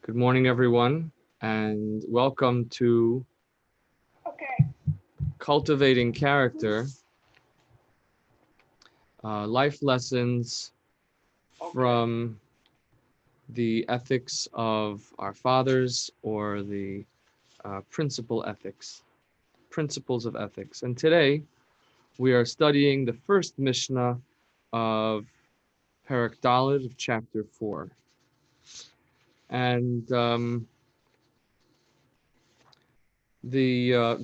Good morning, everyone, and welcome to Cultivating Character, life lessons from the ethics of our fathers or the principles of ethics. And today we are studying the first Mishnah of Perek Daled of chapter 4. And the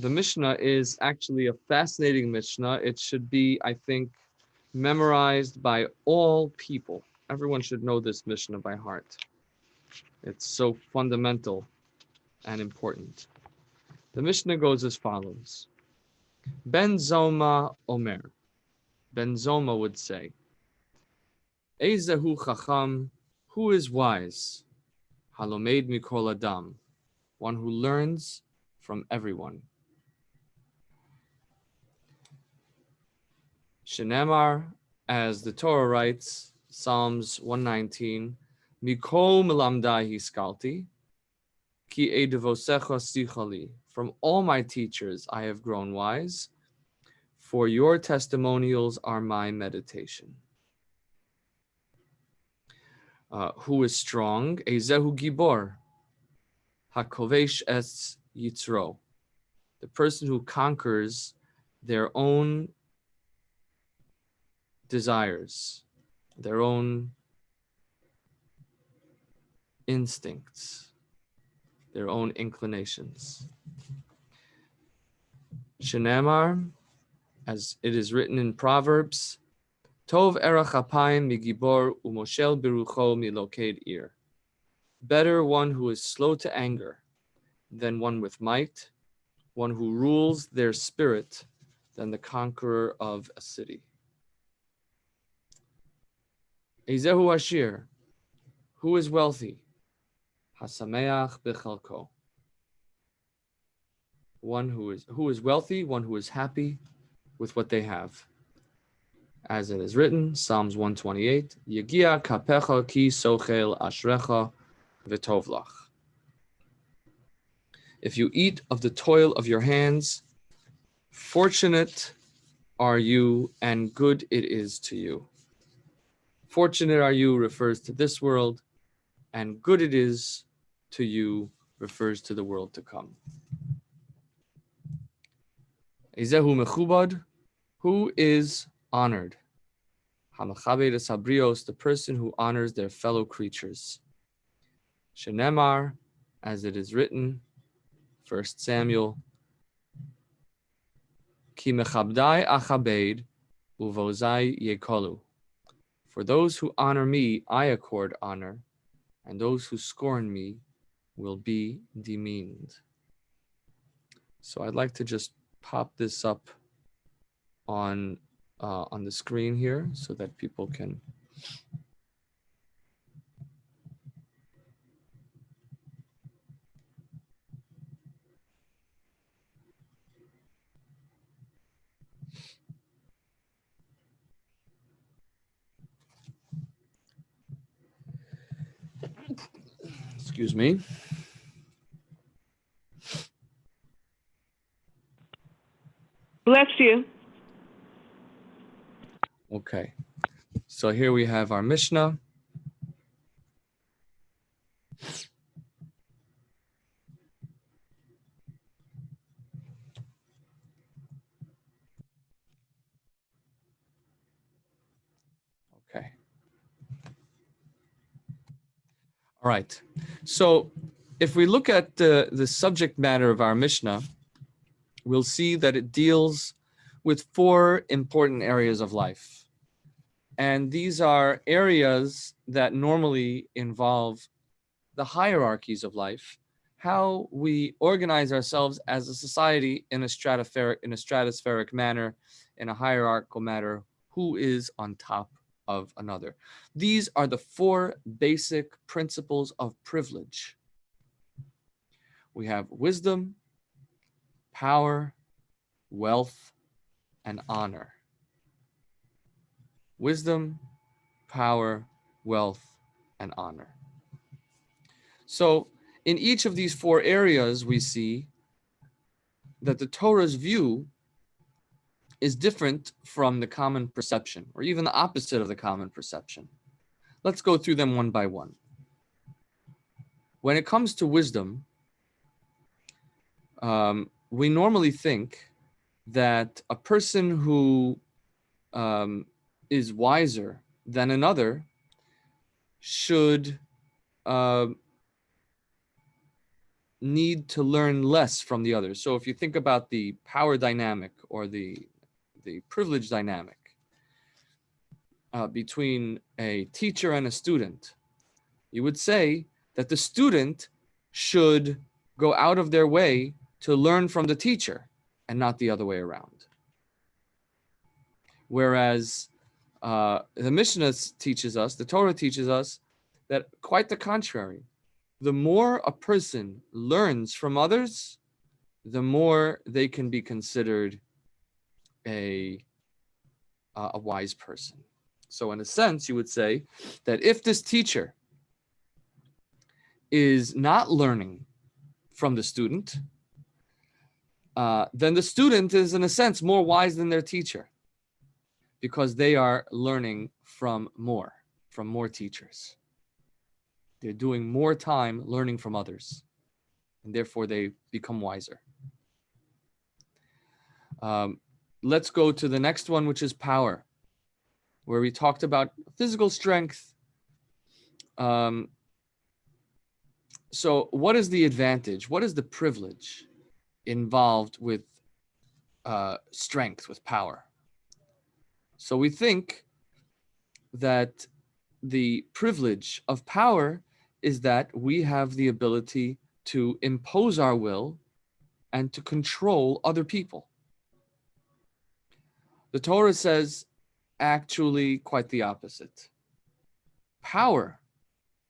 Mishnah is actually a fascinating Mishnah. It should be, I think, memorized by all people. Everyone should know this Mishnah by heart. It's so fundamental and important. The Mishnah goes as follows. Ben Zoma Omer. Ben Zoma would say, Ezehu Chacham, who is wise? Halomed Mikol Adam, one who learns from everyone. Shenemar, as the Torah writes, Psalms 119, Mikol melamdai hiskalti, ki edevosecha sichali. From all my teachers I have grown wise, for your testimonials are my meditation. Who is strong? Ezehu gibor, hakovesh es yitzro. The person who conquers their own desires, their own instincts, their own inclinations. Shenemar, as it is written in Proverbs, Tov erach apayim migibor umoshel berucho miloked ir. Better one who is slow to anger than one with might, one who rules their spirit than the conqueror of a city. Ezehu ashir, who is wealthy? Hasameach bechalko. One who is wealthy, one who is happy with what they have. As it is written, Psalms 128, Yegia kapecha ki sochel ashrecha v'tovlach. If you eat of the toil of your hands, fortunate are you and good it is to you. Fortunate are you refers to this world, and good it is to you refers to the world to come. Ezehu mechubad, who is honored? Hamachabed sabrios, the person who honors their fellow creatures. Shenemar, as it is written, 1 Samuel, Ki mechabdai achabed uvozai yekolu. For those who honor me, I accord honor, and those who scorn me will be demeaned. So I'd like to just pop this up on the screen here so that people can excuse me. Bless you. Okay, so here we have our Mishnah. Okay. All right. So if we look at the subject matter of our Mishnah, we'll see that it deals with 4 important areas of life. And these are areas that normally involve the hierarchies of life, how we organize ourselves as a society in a stratospheric manner, in a hierarchical manner, who is on top of another. These are the 4 basic principles of privilege. We have wisdom, power, wealth, and honor. Wisdom, power, wealth, and honor. So in each of these four areas, we see that the Torah's view is different from the common perception, or even the opposite of the common perception. Let's go through them one by one. When it comes to wisdom, we normally think that a person who is wiser than another should need to learn less from the others. So if you think about the power dynamic or the privilege dynamic between a teacher and a student, you would say that the student should go out of their way to learn from the teacher and not the other way around. Whereas the Mishnah teaches us, the Torah teaches us that quite the contrary. The more a person learns from others, the more they can be considered a wise person. So in a sense, you would say that if this teacher is not learning from the student, then the student is in a sense more wise than their teacher, because they are learning from more teachers. They're doing more time learning from others, and therefore they become wiser. Let's go to the next one, which is power, where we talked about physical strength. So what is the advantage? What is the privilege involved with strength, with power? So we think that the privilege of power is that we have the ability to impose our will and to control other people. The Torah says actually quite the opposite. Power,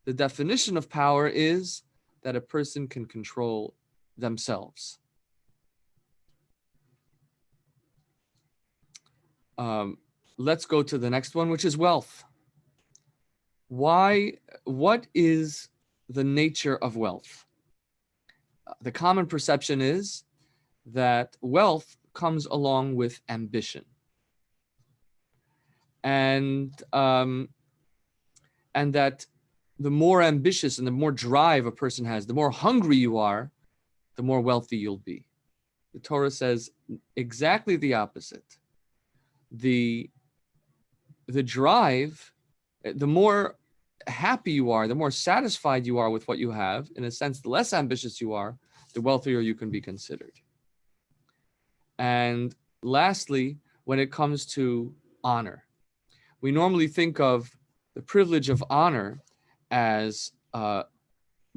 the definition of power is that a person can control themselves. Let's go to the next one, which is wealth. What is the nature of wealth? The common perception is that wealth comes along with ambition. And that the more ambitious and the more drive a person has, the more hungry you are, the more wealthy you'll be. The Torah says exactly the opposite. The drive, the more happy you are, the more satisfied you are with what you have, in a sense, the less ambitious you are, the wealthier you can be considered. And lastly, when it comes to honor, we normally think of the privilege of honor as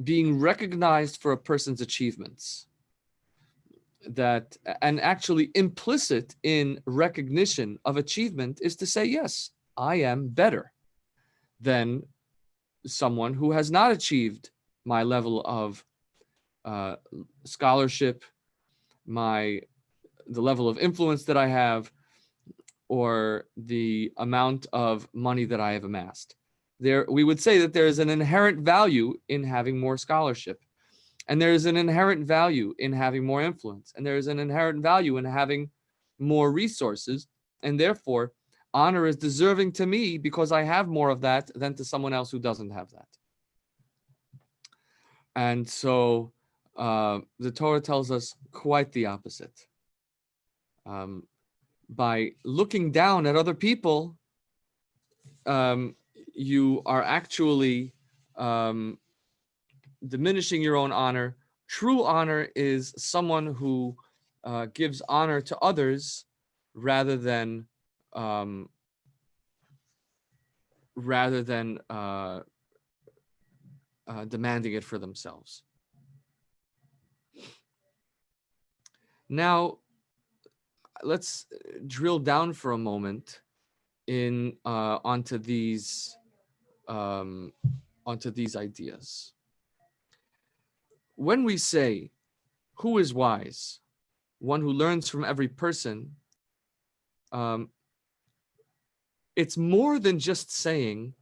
being recognized for a person's achievements. That, and actually implicit in recognition of achievement is to say, yes, I am better than someone who has not achieved my level of scholarship, the level of influence that I have, or the amount of money that I have amassed. We would say that there is an inherent value in having more scholarship, and there is an inherent value in having more influence, and there is an inherent value in having more resources, and therefore honor is deserving to me because I have more of that than to someone else who doesn't have that. And so the Torah tells us quite the opposite. By looking down at other people, you are actually diminishing your own honor. True honor is someone who gives honor to others rather than demanding it for themselves. Now, let's drill down for a moment onto these ideas. When we say, who is wise? One who learns from every person. It's more than just saying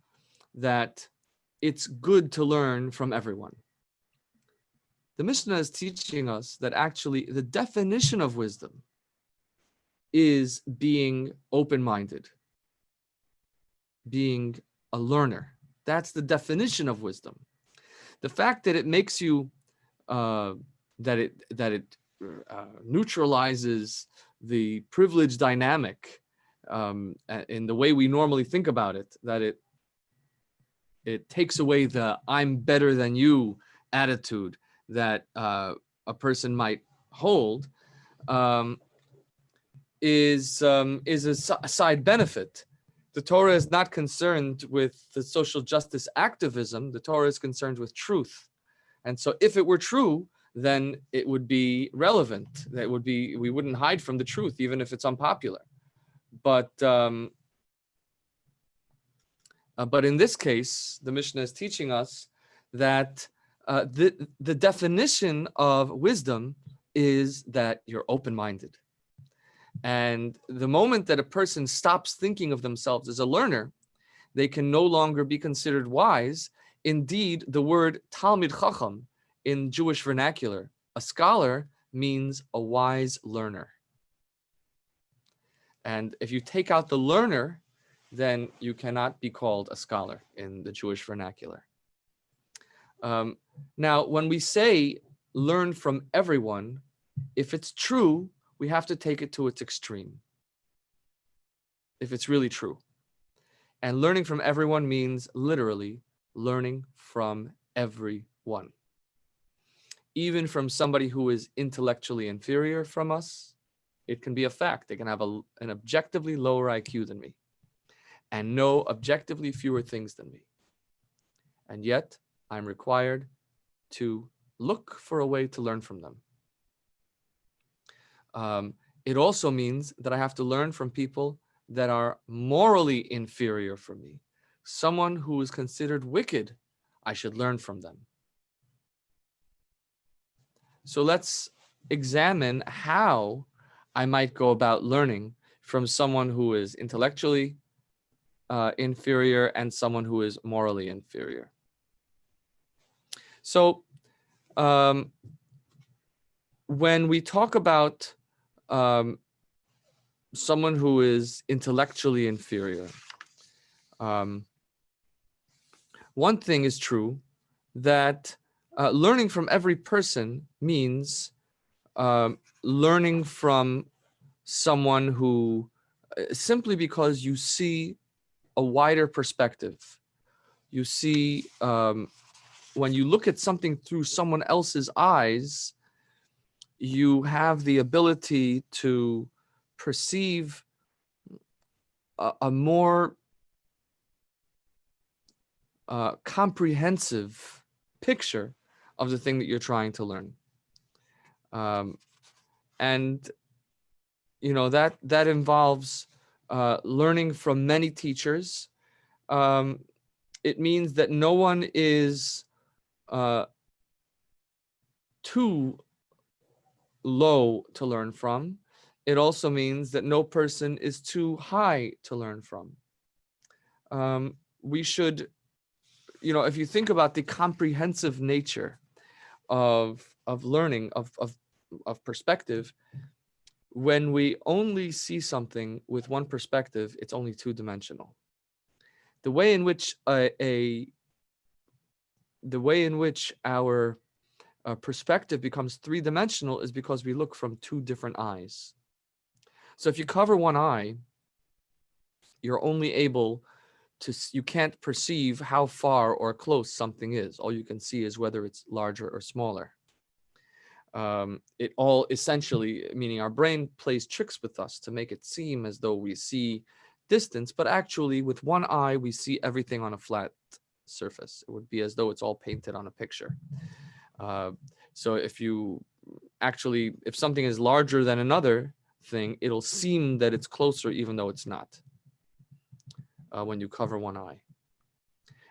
that it's good to learn from everyone. The Mishnah is teaching us that actually the definition of wisdom is being open-minded, being a learner. That's the definition of wisdom. The fact that it makes you, that it neutralizes the privilege dynamic in the way we normally think about it, that it takes away the "I'm better than you" attitude that a person might hold, um, is a side benefit. The Torah is not concerned with the social justice activism. The Torah is concerned with truth. And so if it were true, then it would be relevant. That would be, we wouldn't hide from the truth, even if it's unpopular. But in this case, the Mishnah is teaching us that the definition of wisdom is that you're open-minded. And the moment that a person stops thinking of themselves as a learner, they can no longer be considered wise. Indeed, the word Talmid Chacham in Jewish vernacular, a scholar, means a wise learner. And if you take out the learner, then you cannot be called a scholar in the Jewish vernacular. Now, when we say learn from everyone, if it's true, we have to take it to its extreme, if it's really true. And learning from everyone means literally learning from everyone. Even from somebody who is intellectually inferior from us, it can be a fact. They can have an objectively lower IQ than me and know objectively fewer things than me. And yet, I'm required to look for a way to learn from them. It also means that I have to learn from people that are morally inferior from me. Someone who is considered wicked, I should learn from them. So let's examine how I might go about learning from someone who is intellectually inferior and someone who is morally inferior. So when we talk about someone who is intellectually inferior, one thing is true, that learning from every person means learning from someone who, simply because you see a wider perspective. You see, when you look at something through someone else's eyes, you have the ability to perceive a more comprehensive picture of the thing that you're trying to learn. And you know, that involves learning from many teachers. It means that no one is too low to learn from. It also means that no person is too high to learn from. We should, you know, if you think about the comprehensive nature of learning, of perspective, when we only see something with one perspective, it's only two-dimensional. The way in which our perspective becomes three-dimensional is because we look from two different eyes. So if you cover one eye, you're only able to, you can't perceive how far or close something is. All you can see is whether it's larger or smaller. It all essentially, meaning our brain plays tricks with us to make it seem as though we see distance, but actually with one eye, we see everything on a flat surface. It would be as though it's all painted on a picture. So if something is larger than another thing, it'll seem that it's closer even though it's not, when you cover one eye.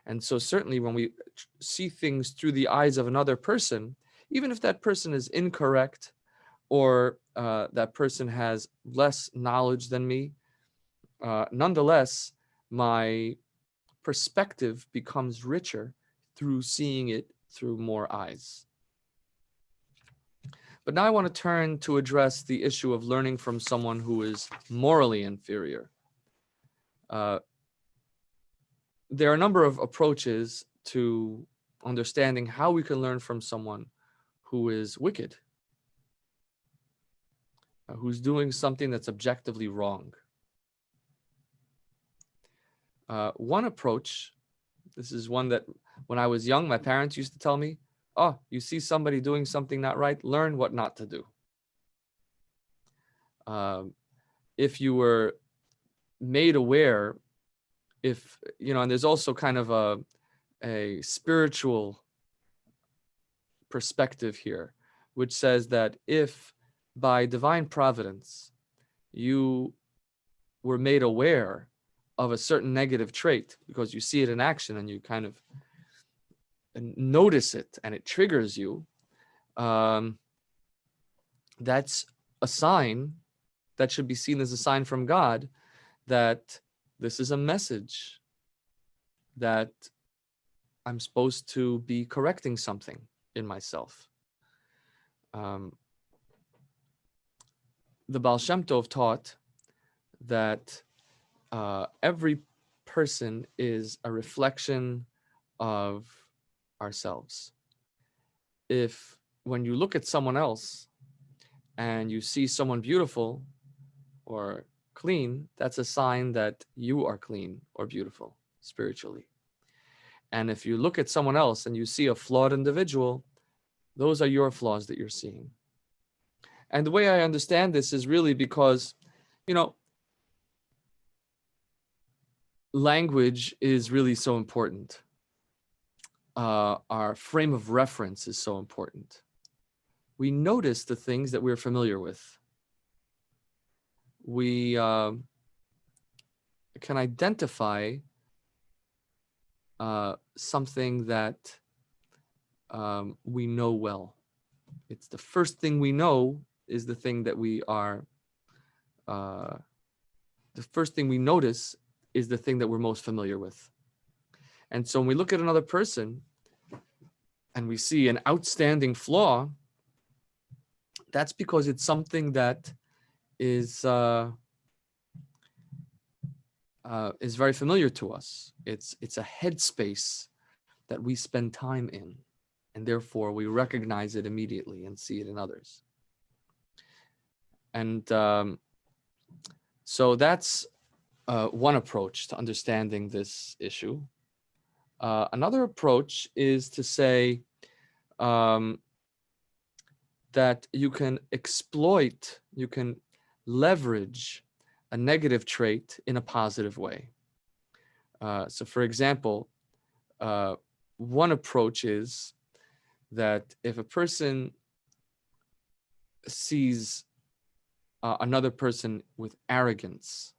And so certainly when we see things through the eyes of another person, even if that person is incorrect or that person has less knowledge than me, nonetheless, my perspective becomes richer through seeing it through more eyes. But now I want to turn to address the issue of learning from someone who is morally inferior. There are a number of approaches to understanding how we can learn from someone who is wicked, who's doing something that's objectively wrong. One approach, this is one that when I was young, my parents used to tell me, oh, you see somebody doing something not right, learn what not to do. If you were made aware, and there's also kind of a spiritual perspective here, which says that if by divine providence you were made aware of a certain negative trait because you see it in action and you kind of notice it and it triggers you, that's a sign that should be seen as a sign from God that this is a message that I'm supposed to be correcting something in myself. The Baal Shem Tov taught that every person is a reflection of ourselves. If when you look at someone else and you see someone beautiful or clean, that's a sign that you are clean or beautiful spiritually. And if you look at someone else and you see a flawed individual, those are your flaws that you're seeing. And the way I understand this is really because, language is really so important. Our frame of reference is so important. We notice the things that we're familiar with. We can identify something that we know well. It's the first thing we know is the thing that we are, the first thing we notice is the thing that we're most familiar with. And so when we look at another person and we see an outstanding flaw, that's because it's something that is very familiar to us. It's a headspace that we spend time in, and therefore we recognize it immediately and see it in others. And so that's one approach to understanding this issue. Another approach is to say that you can exploit, you can leverage a negative trait in a positive way. So for example, one approach is that if a person sees another person with arrogance,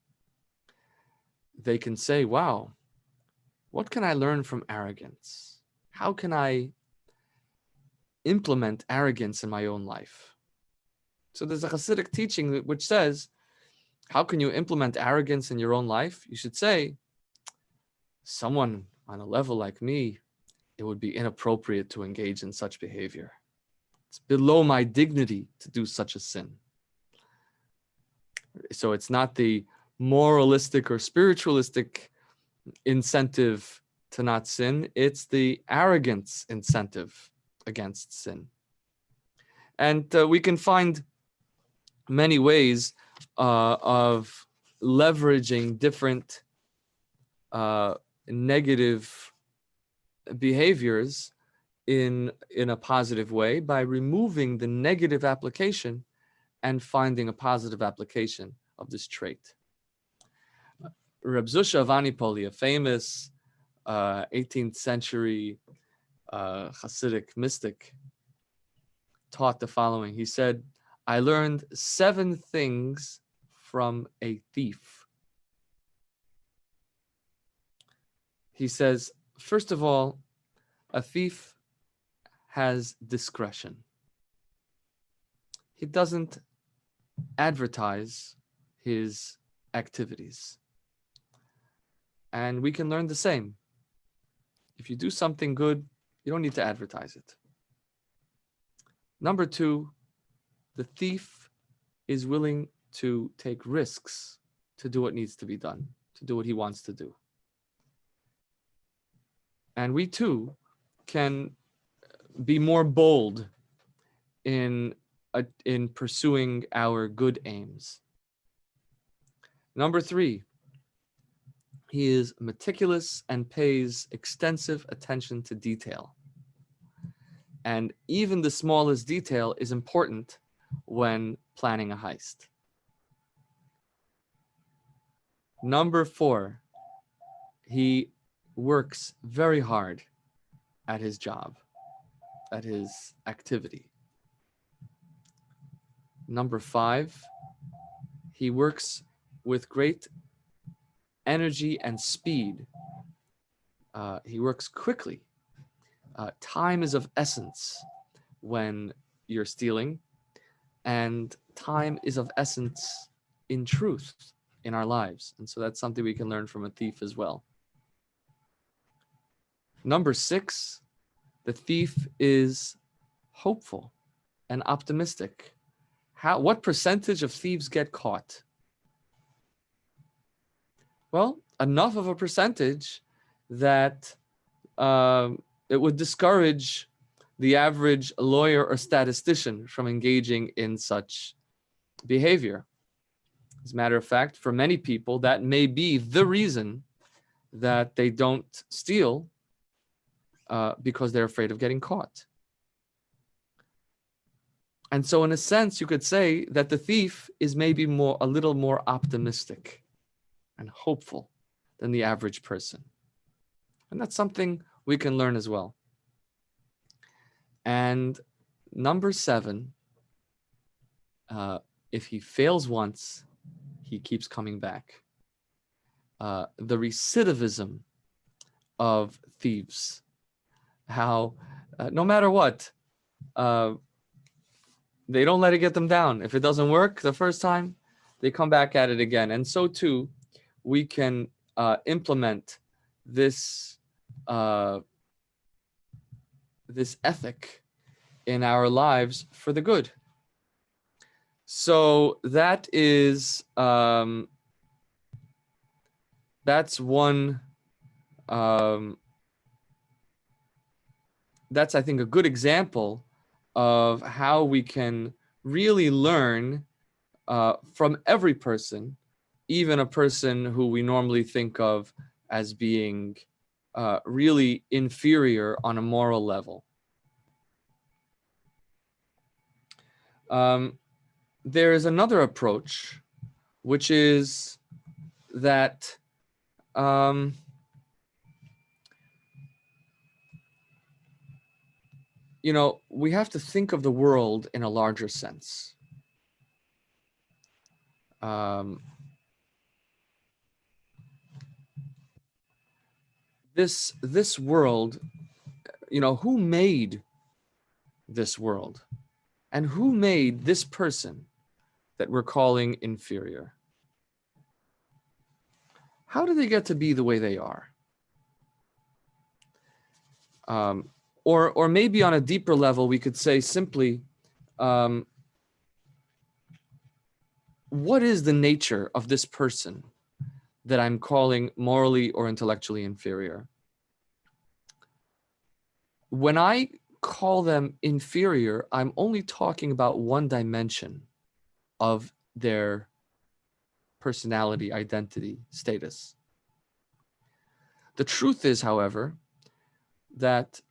they can say, wow, what can I learn from arrogance? How can I implement arrogance in my own life? So there's a Hasidic teaching which says, how can you implement arrogance in your own life? You should say, someone on a level like me, it would be inappropriate to engage in such behavior. It's below my dignity to do such a sin. So it's not the moralistic or spiritualistic incentive to not sin, it's the arrogance incentive against sin. And we can find many ways of leveraging different negative behaviors in a positive way by removing the negative application and finding a positive application of this trait. Reb Zusha of Anipoli, a famous 18th century Hasidic mystic, taught the following. He said, I learned 7 things from a thief. He says, first of all, a thief has discretion. He doesn't advertise his activities. And we can learn the same. If you do something good, you don't need to advertise it. Number 2, the thief is willing to take risks to do what needs to be done, to do what he wants to do. And we too can be more bold in pursuing our good aims. Number 3, he is meticulous and pays extensive attention to detail. And even the smallest detail is important when planning a heist. Number 4, he works very hard at his job, at his activity. Number 5, he works with great energy and speed. He works quickly. Time is of essence when you're stealing, and time is of essence in truth in our lives. And so that's something we can learn from a thief as well. Number 6, the thief is hopeful and optimistic. What percentage of thieves get caught? Well, enough of a percentage that it would discourage the average lawyer or statistician from engaging in such behavior. As a matter of fact, for many people, that may be the reason that they don't steal, because they're afraid of getting caught. And so in a sense, you could say that the thief is maybe a little more optimistic and hopeful than the average person. And that's something we can learn as well. And number 7, if he fails once, he keeps coming back. The recidivism of thieves, how no matter what, they don't let it get them down. If it doesn't work the first time, they come back at it again. And so too, we can implement this this ethic in our lives for the good. So that is that's one. That's, I think, a good example of how we can really learn from every person, even a person who we normally think of as being really inferior on a moral level. There is another approach, which is that we have to think of the world in a larger sense. This world, who made this world? And who made this person that we're calling inferior? How did they get to be the way they are? Or maybe on a deeper level, we could say simply, what is the nature of this person that I'm calling morally or intellectually inferior? When I call them inferior, I'm only talking about one dimension of their personality, identity, status. The truth is, however, that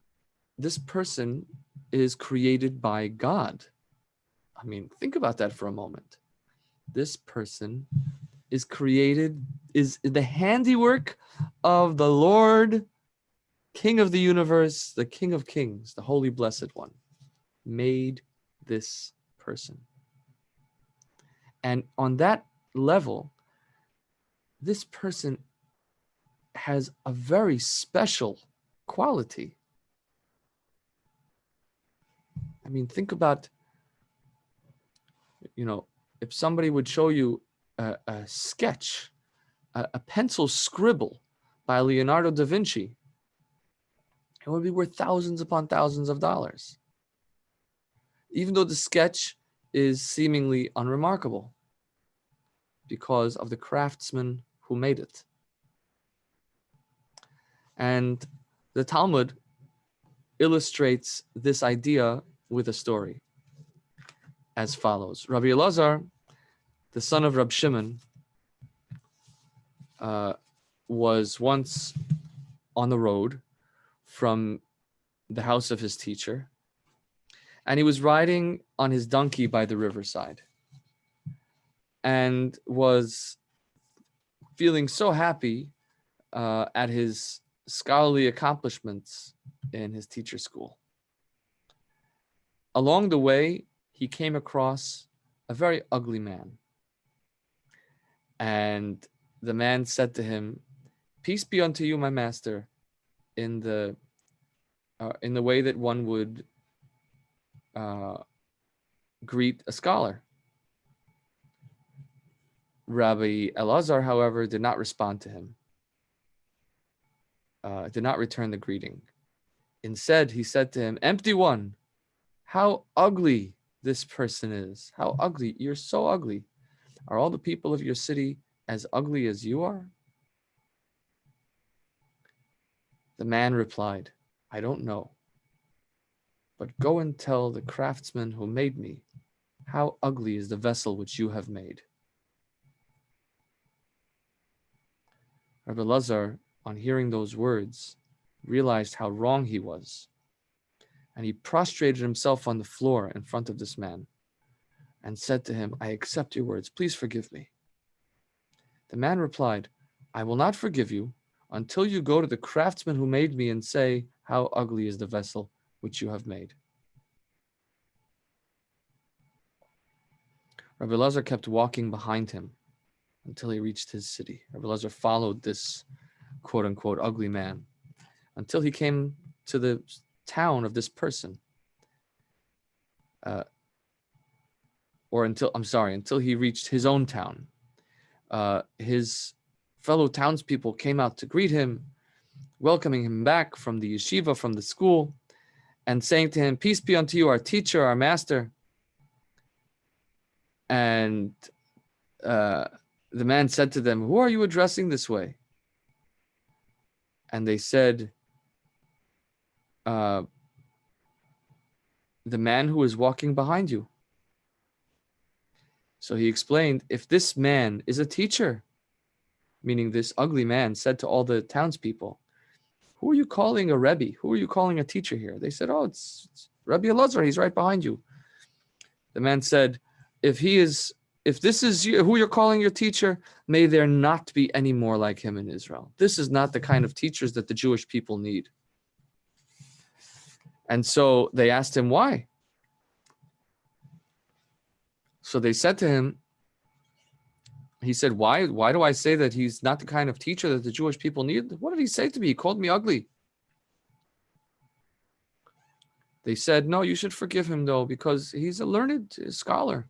this person is created by God. I mean, think about that for a moment. This person is created, is the handiwork of the Lord, King of the universe, the King of kings, the Holy Blessed One, made this person. And on that level, this person has a very special quality. I mean, think about, if somebody would show you a sketch, a pencil scribble by Leonardo da Vinci, it would be worth thousands upon thousands of dollars. Even though the sketch is seemingly unremarkable because of the craftsman who made it. And the Talmud illustrates this idea with a story as follows. Rabbi Elazar, the son of Rab Shimon, was once on the road from the house of his teacher, and he was riding on his donkey by the riverside and was feeling so happy at his scholarly accomplishments in his teacher's school. Along the way, he came across a very ugly man. And the man said to him, "Peace be unto you, my master," in the way that one would greet a scholar. Rabbi Elazar, however, did not respond to him, did not return the greeting. Instead, he said to him, "Empty one, how ugly this person is. How ugly. You're so ugly. Are all the people of your city as ugly as you are?" The man replied, "I don't know. But go and tell the craftsman who made me, how ugly is the vessel which you have made." Rabbi Lazar, on hearing those words, realized how wrong he was, and he prostrated himself on the floor in front of this man and said to him, "I accept your words. Please forgive me." The man replied, "I will not forgive you until you go to the craftsman who made me and say, how ugly is the vessel which you have made." Rabbi Lazar kept walking behind him until he reached his city. Rabbi Lazar followed this quote-unquote ugly man until he came to the town of this person. Until he reached his own town. His fellow townspeople came out to greet him, welcoming him back from the yeshiva, from the school, and saying to him, "Peace be unto you, our teacher, our master." And the man said to them, "Who are you addressing this way?" And they said, "The man who is walking behind you." So he explained, if this man is a teacher, meaning this ugly man said to all the townspeople, "Who are you calling a Rebbe? Who are you calling a teacher here?" They said, "Oh, it's Rabbi Elazar. He's right behind you." The man said, if this is you, who you're calling your teacher, may there not be any more like him in Israel. This is not the kind of teachers that the Jewish people need. And so they asked him why. So they said to him, he said, why do I say that he's not the kind of teacher that the Jewish people need? What did he say to me? He called me ugly. They said, "No, you should forgive him though, because he's a learned scholar."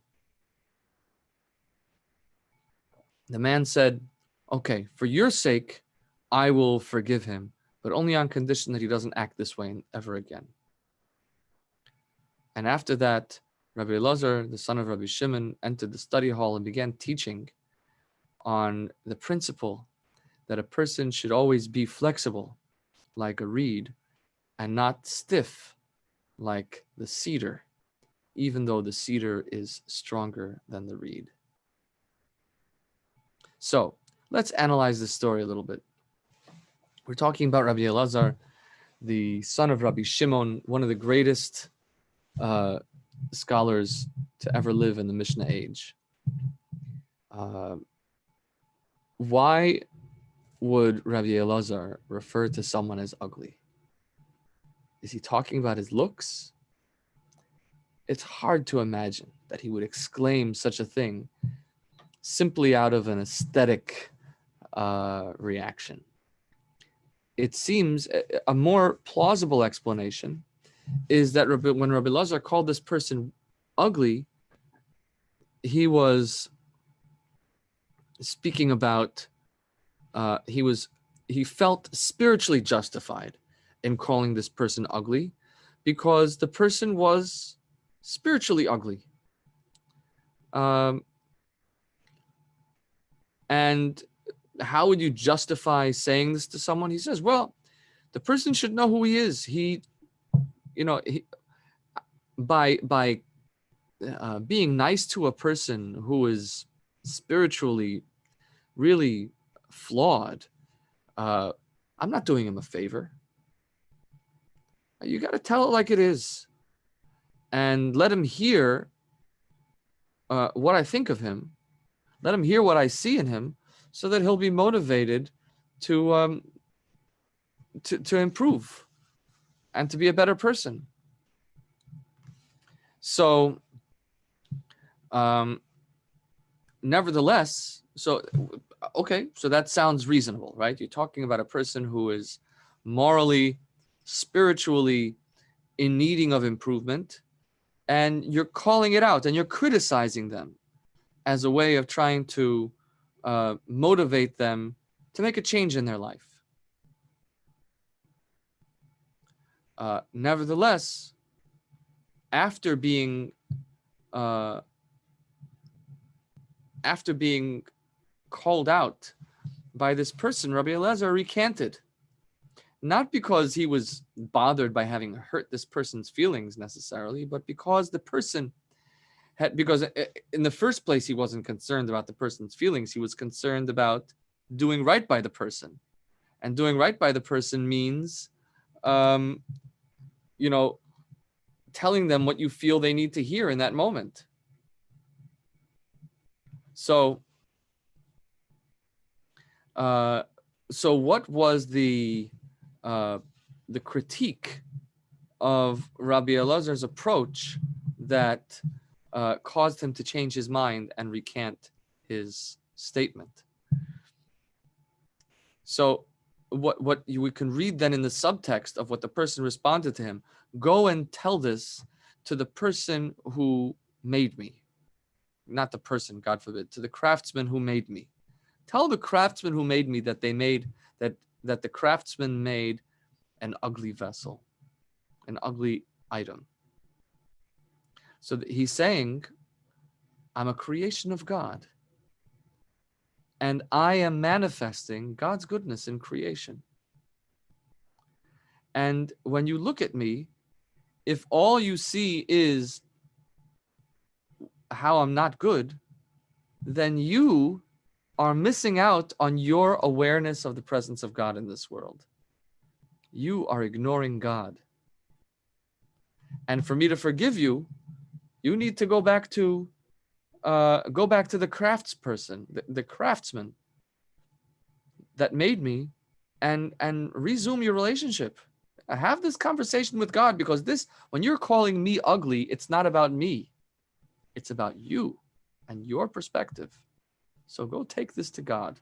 The man said, "Okay, for your sake, I will forgive him, but only on condition that he doesn't act this way ever again." And after that, Rabbi Elazar, the son of Rabbi Shimon, entered the study hall and began teaching on the principle that a person should always be flexible like a reed and not stiff like the cedar, even though the cedar is stronger than the reed. So let's analyze this story a little bit. We're talking about Rabbi Elazar, the son of Rabbi Shimon, one of the greatest scholars to ever live in the Mishnah age. Why would Rabbi Elazar refer to someone as ugly? Is he talking about his looks? It's hard to imagine that he would exclaim such a thing simply out of an aesthetic reaction. It seems a more plausible explanation is that when Rabbi Elazar called this person ugly, he was speaking about, he felt spiritually justified in calling this person ugly because the person was spiritually ugly. And how would you justify saying this to someone? He says, well, the person should know who he is. By being nice to a person who is spiritually really flawed, I'm not doing him a favor. You got to tell it like it is and let him hear what I think of him. Let him hear what I see in him so that he'll be motivated to improve and to be a better person. So, nevertheless, so that sounds reasonable, right? You're talking about a person who is morally, spiritually in needing of improvement, and you're calling it out and you're criticizing them as a way of trying to motivate them to make a change in their life. Nevertheless, after being called out by this person, Rabbi Eliezer recanted, not because he was bothered by having hurt this person's feelings necessarily, but because the person because in the first place, he wasn't concerned about the person's feelings. He was concerned about doing right by the person. And doing right by the person means, telling them what you feel they need to hear in that moment. So what was the critique of Rabbi Eleazar's approach that caused him to change his mind and recant his statement? So what we can read then in the subtext of what the person responded to him: go and tell this to the person who made me. Not the person, God forbid, to the craftsman who made me. Tell the craftsman who made me that that the craftsman made an ugly vessel, an ugly item. So he's saying, I'm a creation of God, and I am manifesting God's goodness in creation. And when you look at me, if all you see is how I'm not good, then you are missing out on your awareness of the presence of God in this world. You are ignoring God. And for me to forgive you, you need to go back to the craftsperson, the craftsman that made me, and resume your relationship. Have this conversation with God, because when you're calling me ugly, it's not about me. It's about you and your perspective. So go take this to God.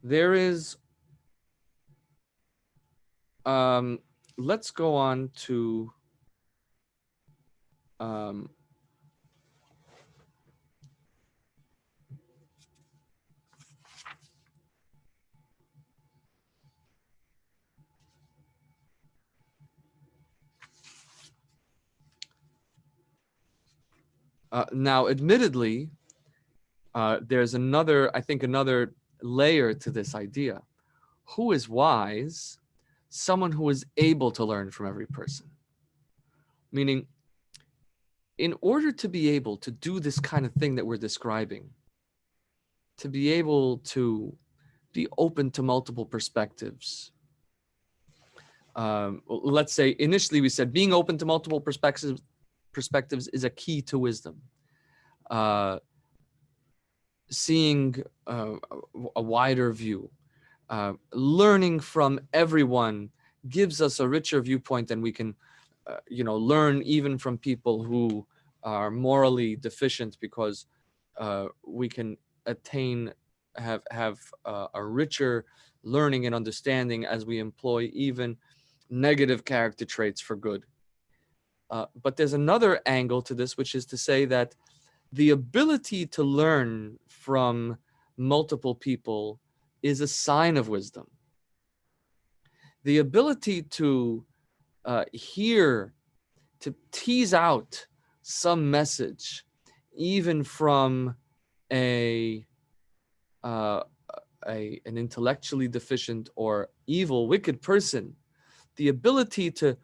There is, let's go on to, now, admittedly, there's another layer to this idea. Who is wise? Someone who is able to learn from every person. Meaning, in order to be able to do this kind of thing that we're describing, to be able to be open to multiple perspectives. Let's say initially we said being open to multiple perspectives is a key to wisdom. Seeing a wider view, learning from everyone gives us a richer viewpoint than we can, learn even from people who are morally deficient, because we can have a richer learning and understanding as we employ even negative character traits for good. But there's another angle to this, which is to say that the ability to learn from multiple people is a sign of wisdom. The ability to hear, to tease out some message, even from a, uh, an intellectually deficient or evil, wicked person, the ability to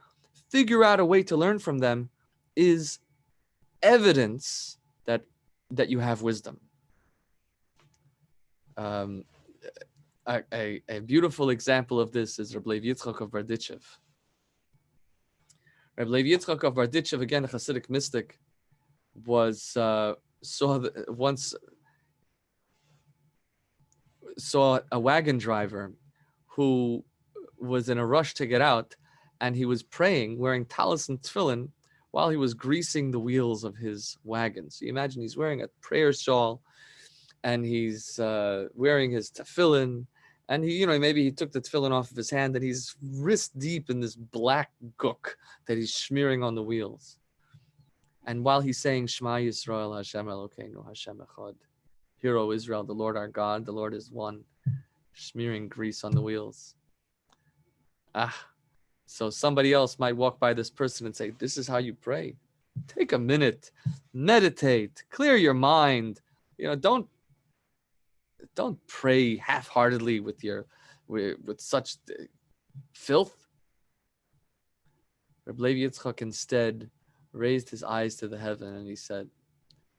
figure out a way to learn from them is evidence that you have wisdom. Um, a beautiful example of this is Reb Lev Yitzchak of Berditchev. Reb Lev Yitzchak of Berditchev, again a Hasidic mystic, was once saw a wagon driver who was in a rush to get out, and he was praying, wearing talis and tefillin, while he was greasing the wheels of his wagon. So you imagine he's wearing a prayer shawl, and he's wearing his tefillin, and he, maybe he took the tefillin off of his hand, and he's wrist deep in this black gook that he's smearing on the wheels. And while he's saying Shema Yisrael Hashem Elokeinu Hashem Echad, Hear, O Israel, the Lord our God, the Lord is one, smearing grease on the wheels. So somebody else might walk by this person and say, this is how you pray. Take a minute, meditate, clear your mind. Don't pray half-heartedly with such filth. Reb Lev Yitzchak instead raised his eyes to the heaven and he said,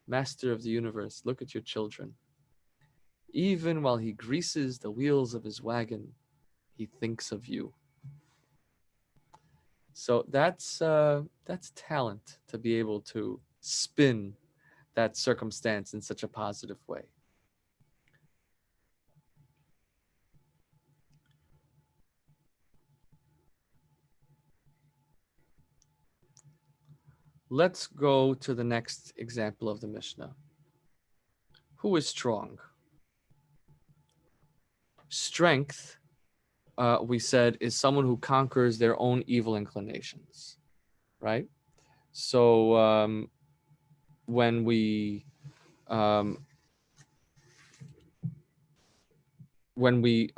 Master of the universe, look at your children. Even while he greases the wheels of his wagon, he thinks of you. So that's talent, to be able to spin that circumstance in such a positive way. Let's go to the next example of the Mishnah. Who is strong? Strength, we said, is someone who conquers their own evil inclinations, right? So when we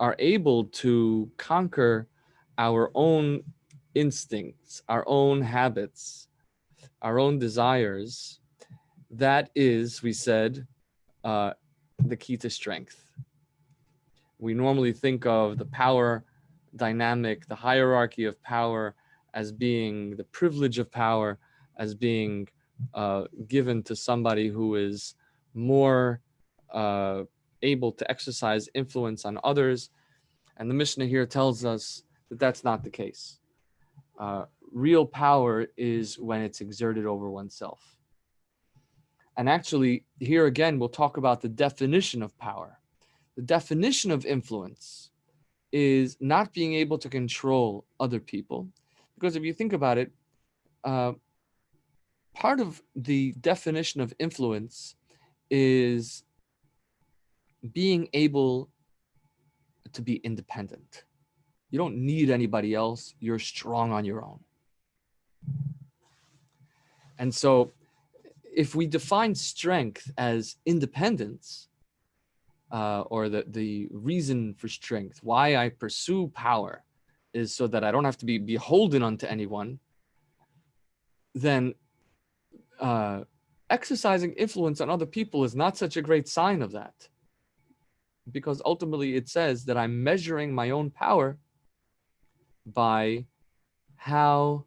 are able to conquer our own instincts, our own habits, our own desires, that is, we said, the key to strength. We normally think of the power dynamic, the hierarchy of power, as being the privilege of power, as being given to somebody who is more able to exercise influence on others. And the Mishnah here tells us that that's not the case. Real power is when it's exerted over oneself. And actually, here again, we'll talk about the definition of power. The definition of influence is not being able to control other people. Because if you think about it, part of the definition of influence is being able to be independent. You don't need anybody else. You're strong on your own. And so if we define strength as independence, or the reason for strength, why I pursue power is so that I don't have to be beholden unto anyone, then exercising influence on other people is not such a great sign of that. Because ultimately it says that I'm measuring my own power by how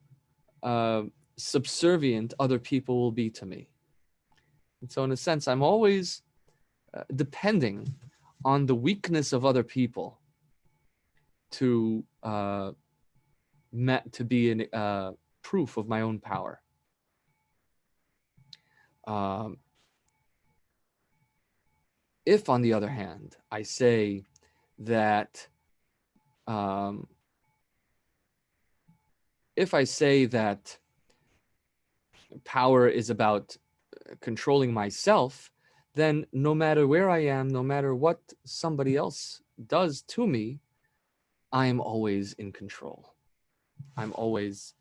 subservient other people will be to me. And so in a sense, I'm always depending on the weakness of other people to be an proof of my own power. If, on the other hand, I say that power is about controlling myself, then no matter where I am, no matter what somebody else does to me, I am always in control. I'm always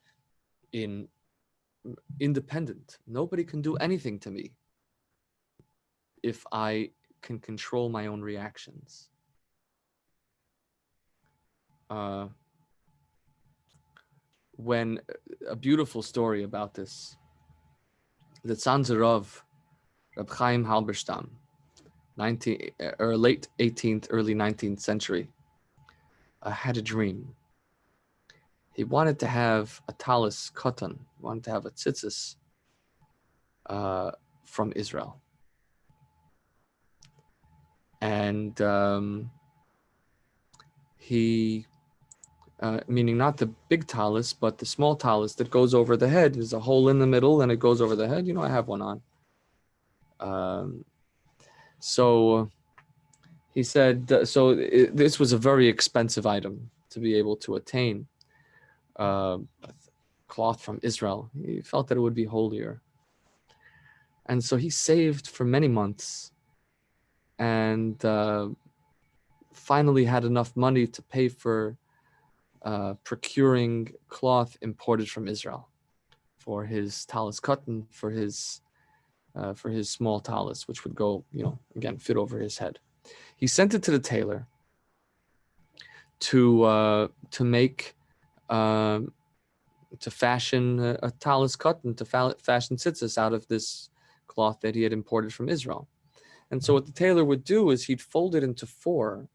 independent. Nobody can do anything to me if I can control my own reactions. When a beautiful story about this, the Tzanzer of Reb Chaim Halberstam, late 18th, early 19th century, had a dream. He wanted to have a talis katan, wanted to have a tzitzis from Israel. And he, meaning not the big talis, but the small talis that goes over the head. There's a hole in the middle and it goes over the head. I have one on. So he said, this was a very expensive item to be able to attain. Cloth from Israel. He felt that it would be holier. And so he saved for many months and finally had enough money to pay for procuring cloth imported from Israel for his talis katan, for his small talis, which would go, again, fit over his head. He sent it to the tailor to make to fashion a talis katan, to fashion tzitzis out of this cloth that he had imported from Israel. And so what the tailor would do is he'd fold it into 4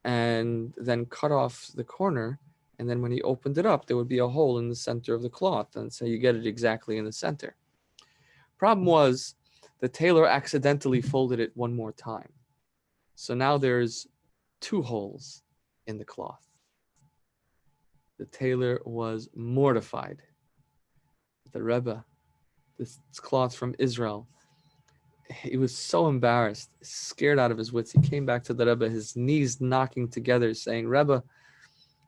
and then cut off the corner. And then when he opened it up, there would be a hole in the center of the cloth. And so you get it exactly in the center. Problem was, the tailor accidentally folded it one more time. So now there's 2 holes in the cloth. The tailor was mortified. The Rebbe, this cloth from Israel, he was so embarrassed, scared out of his wits. He came back to the Rebbe, his knees knocking together, saying, Rebbe,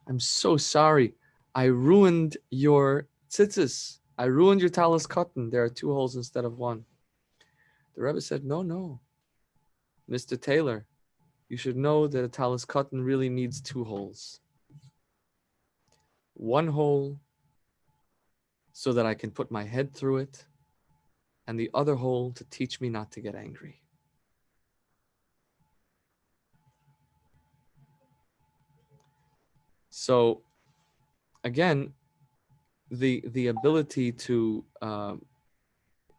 I'm so sorry. I ruined your tzitzis. I ruined your talis katan. There are 2 holes instead of 1. The Rebbe said, no, Mr. Taylor, you should know that a talis katan really needs 2 holes. 1 hole so that I can put my head through it, and the other hole to teach me not to get angry. So again, the ability to,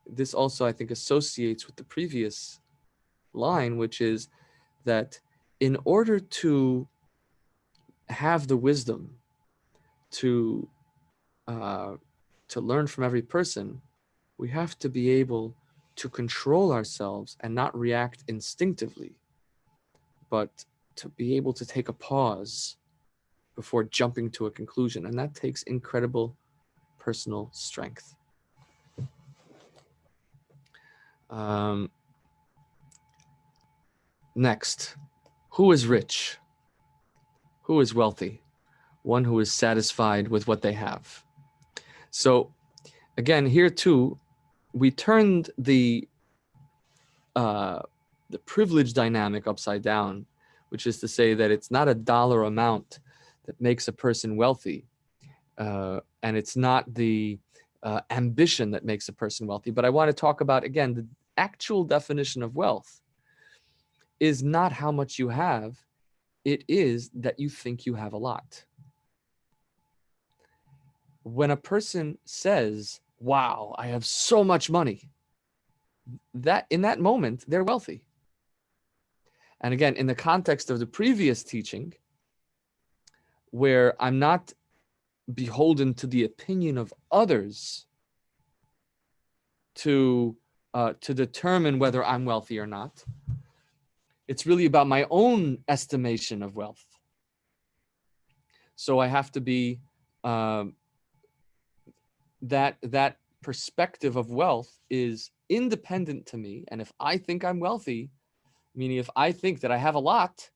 this also I think associates with the previous line, which is that in order to have the wisdom to learn from every person, we have to be able to control ourselves and not react instinctively, but to be able to take a pause before jumping to a conclusion. And that takes incredible personal strength. Next, who is rich? Who is wealthy? One who is satisfied with what they have. So again, here too, we turned the privilege dynamic upside down, which is to say that it's not a dollar amount that makes a person wealthy, and it's not the ambition that makes a person wealthy. But I want to talk about, again, the actual definition of wealth is not how much you have, it is that you think you have a lot. When a person says, wow, I have so much money, that in that moment, they're wealthy. And again, in the context of the previous teaching, where I'm not beholden to the opinion of others to determine whether I'm wealthy or not, it's really about my own estimation of wealth. So I have to be that perspective of wealth is independent to me. And if I think I'm wealthy, meaning if I think that I have a lot,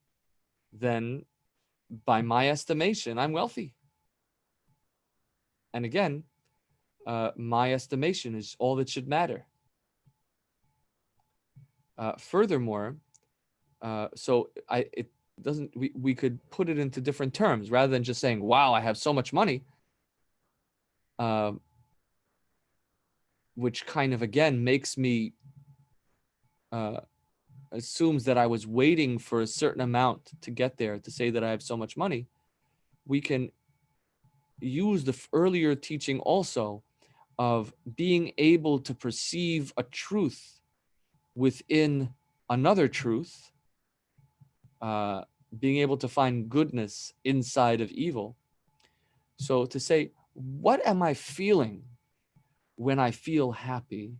then by my estimation, I'm wealthy. And again, my estimation is all that should matter. Furthermore, we could put it into different terms rather than just saying, wow, I have so much money, which kind of, again, makes me assumes that I was waiting for a certain amount to get there to say that I have so much money, we can use the earlier teaching also of being able to perceive a truth within another truth, uh, being able to find goodness inside of evil. So to say, what am I feeling when I feel happy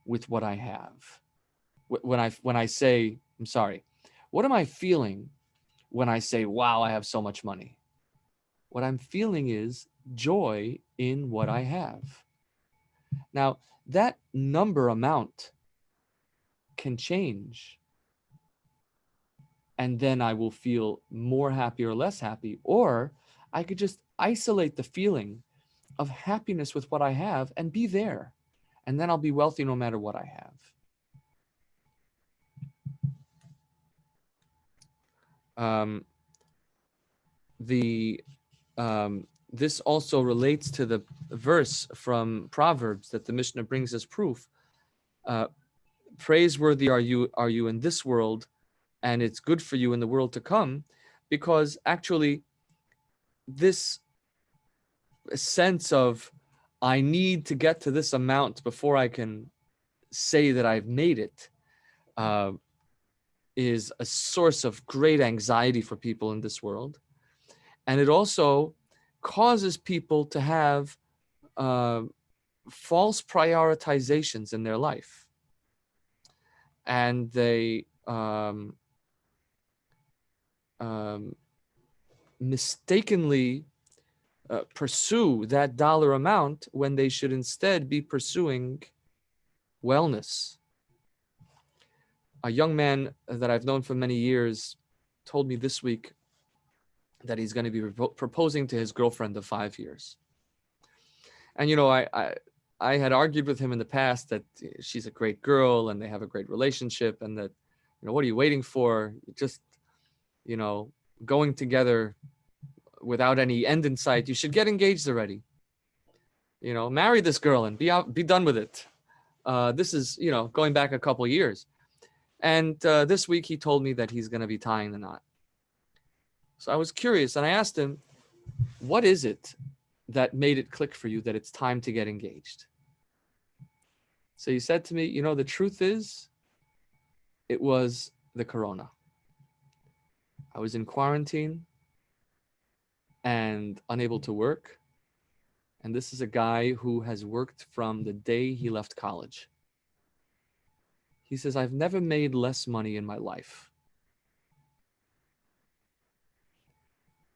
with what I have? When I say, I'm sorry, what am I feeling when I say, wow, I have so much money? What I'm feeling is joy in what I have. Now, that number amount can change, and then I will feel more happy or less happy, or I could just isolate the feeling of happiness with what I have and be there, and then I'll be wealthy no matter what I have. The This also relates to the verse from Proverbs that the Mishnah brings as proof. Uh, Praiseworthy are you in this world, and it's good for you in the world to come, because actually this sense of I need to get to this amount before I can say that I've made it uh, is a source of great anxiety for people in this world. And it also causes people to have uh, false prioritizations in their life. And they mistakenly pursue that dollar amount when they should instead be pursuing wellness. A young man that I've known for many years told me this week that he's going to be proposing to his girlfriend of 5 years. And, I had argued with him in the past that she's a great girl and they have a great relationship, and that, what are you waiting for? Just, you know, going together without any end in sight. You should get engaged already. Marry this girl and be done with it. This is, going back a couple years. And this week he told me that he's going to be tying the knot. So I was curious and I asked him, what is it that made it click for you that it's time to get engaged? So he said to me, the truth is, it was the corona. I was in quarantine and unable to work. And this is a guy who has worked from the day he left college. He says, I've never made less money in my life.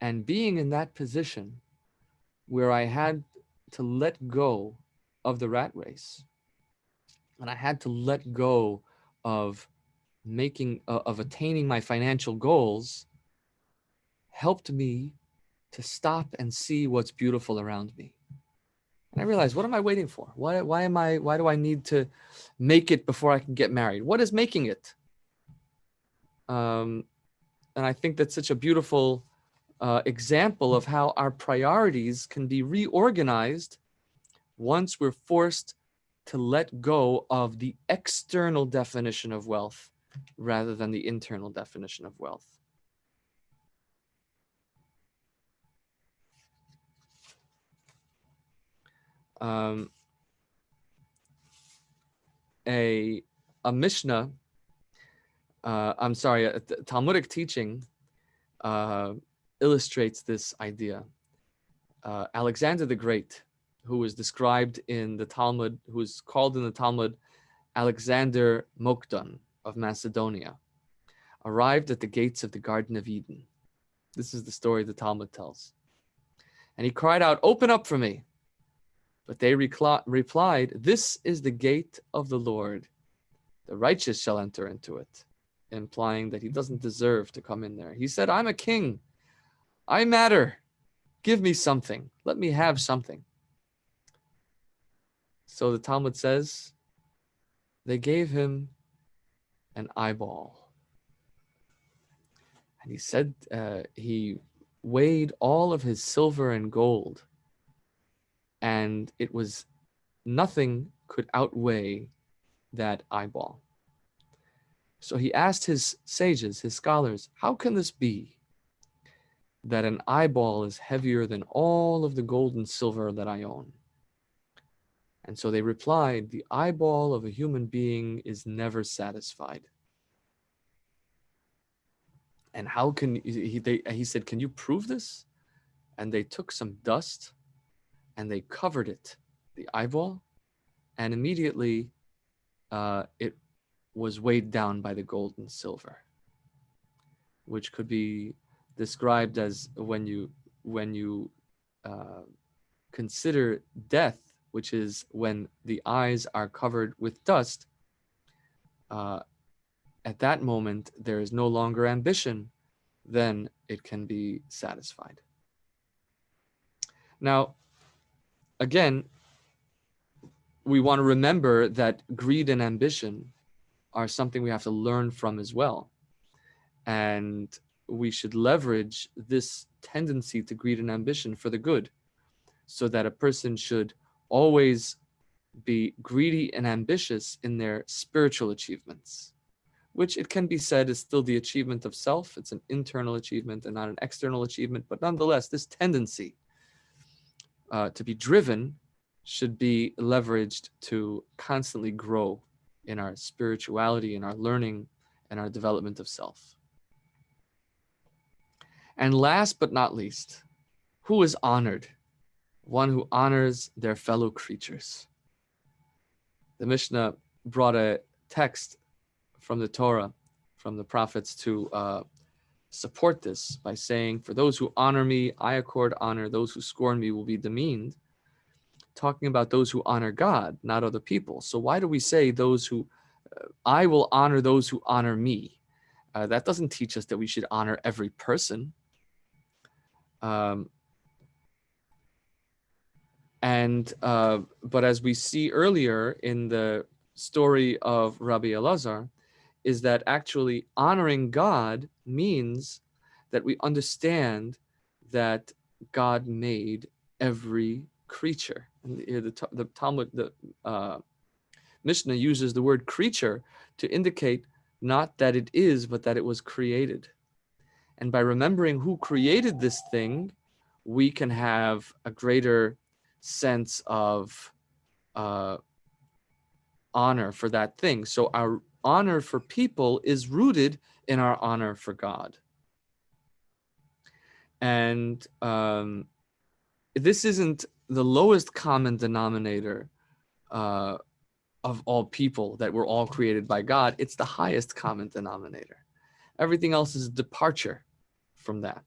And being in that position where I had to let go of the rat race, and I had to let go of attaining my financial goals, helped me to stop and see what's beautiful around me. And I realized, what am I waiting for? Why do I need to make it before I can get married? What is making it? And I think that's such a beautiful example of how our priorities can be reorganized once we're forced to let go of the external definition of wealth rather than the internal definition of wealth. A Mishnah, a Talmudic teaching illustrates this idea. Alexander the Great, who is described in the Talmud, who is called in the Talmud Alexander Mokdon of Macedonia, arrived at the gates of the Garden of Eden. This is the story the Talmud tells. And he cried out, "Open up for me." But they replied, "This is the gate of the Lord. The righteous shall enter into it," implying that he doesn't deserve to come in there. He said, "I'm a king. I matter. Give me something. Let me have something." So the Talmud says, they gave him an eyeball. And he said he weighed all of his silver and gold, and it was nothing could outweigh that eyeball. So he asked his sages, his scholars, how can this be that an eyeball is heavier than all of the gold and silver that I own? And so they replied, the eyeball of a human being is never satisfied. And how can he said, can you prove this? And they took some dust and they covered it, the eyeball, and immediately it was weighed down by the gold and silver, which could be described as when you uh, consider death, which is when the eyes are covered with dust. Uh, at that moment, there is no longer ambition. Then it can be satisfied. Now, again, we want to remember that greed and ambition are something we have to learn from as well. And we should leverage this tendency to greed and ambition for the good, so that a person should always be greedy and ambitious in their spiritual achievements, which it can be said is still the achievement of self. It's an internal achievement and not an external achievement. But nonetheless, this tendency to be driven should be leveraged to constantly grow in our spirituality, in our learning, and our development of self. And last but not least, who is honored? One who honors their fellow creatures. The Mishnah brought a text from the Torah, from the prophets, to support this by saying, for those who honor me, I accord honor. Those who scorn me will be demeaned. Talking about those who honor God, not other people. So why do we say those who, I will honor those who honor me? That doesn't teach us that we should honor every person. But as we see earlier in the story of Rabbi Elazar, is that actually honoring God means that we understand that God made every creature. And the Talmud, the Mishnah uses the word creature to indicate not that it is, but that it was created. And by remembering who created this thing, we can have a greater sense of honor for that thing. So our honor for people is rooted in our honor for God. And this isn't the lowest common denominator of all people, that we're all created by God. It's the highest common denominator. Everything else is a departure from that.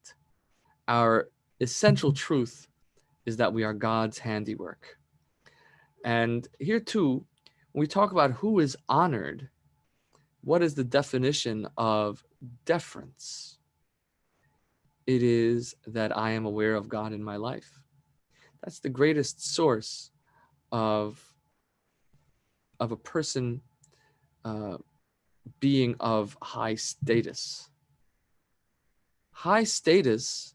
Our essential truth is that we are God's handiwork. And here too, when we talk about who is honored, what is the definition of deference? It is that I am aware of God in my life. That's the greatest source of a person being of high status. High status,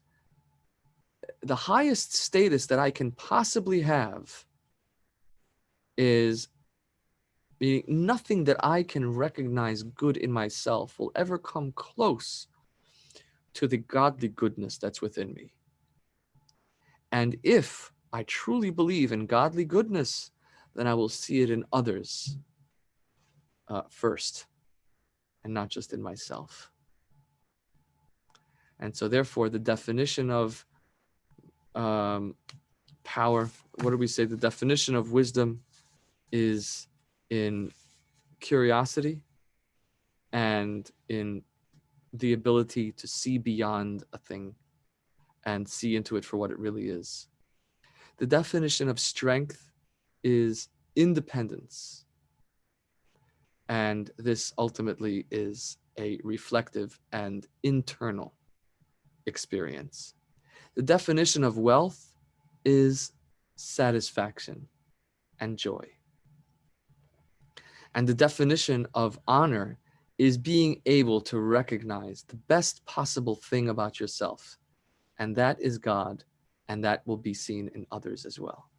the highest status that I can possibly have is meaning nothing that I can recognize good in myself will ever come close to the godly goodness that's within me. And if I truly believe in godly goodness, then I will see it in others first, and not just in myself. And so therefore, the definition of power, what do we say? The definition of wisdom is in curiosity and in the ability to see beyond a thing and see into it for what it really is. The definition of strength is independence. And this ultimately is a reflective and internal experience. The definition of wealth is satisfaction and joy. And the definition of honor is being able to recognize the best possible thing about yourself. And that is God, and that will be seen in others as well.